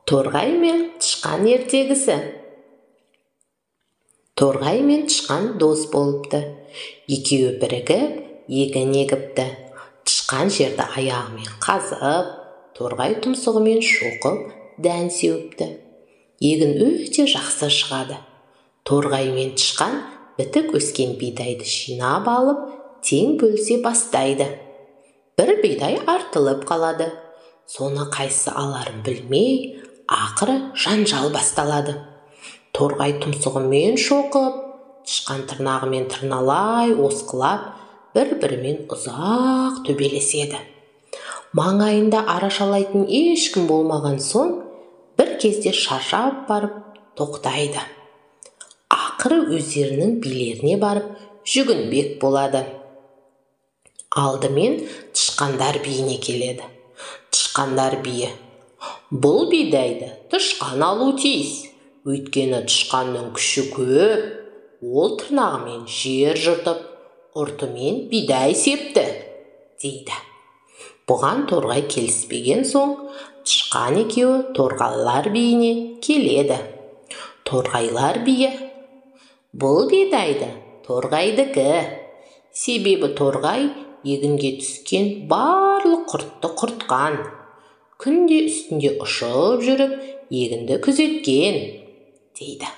Торғай мен тышқан ертегісі. Торғай мен тышқан дос болыпты. Екеуі бірігіп, егін егіпті. Тышқан жерді аяғымен қазып, торғай тұмсығымен шоқып, дән сеуіпті. Егін өте жақсы шығады. Торғай мен тышқан бітік өскен бидайды жинап алып, тең бөлісе бастайды. Бір бидай артылып қалады. Соны қайсы аларын білмей, ақыры жанжал басталады. Торғай тұмсығымен шоқып, тышқан тырнағымен тырналай, осқылап, бір-бірімен ұзақ төбелеседі. Маңайында арашалайтын ешкім болмаған соң, бір кезде шаршап барып тоқтайды. Ақыры өздерінің билеріне барып жүгінбек болады. Алдымен тышқандар биіне келеді. Тышқандар биі: "Бұл бидайды тышқан алу тиіс. Өйткені тышқанның күші көп. Ол тырнағымен жер жыртып, ұртымен бидай септі", дейді. Бұған торғай келіспеген соң, тышқан екеуі торғайлар биіне келеді. Торғайлар биі: "Бұл бидайды торғайдікі. Себебі торғай егінге түскен барлық құртты құртқан. Күнде үстінде ұшып жүріп, егінді күзеткен", дейді.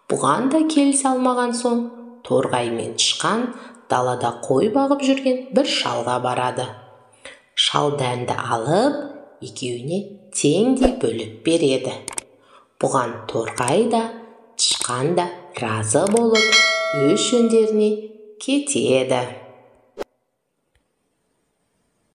Бұған да келісе алмаған соң, торғай мен тышқан далада қой бағып жүрген бір шалға барады. Шал дәнді алып, екеуіне теңдей бөліп береді. Бұған торғай да, тышқан да разы болып, өз жөндеріне кетеді.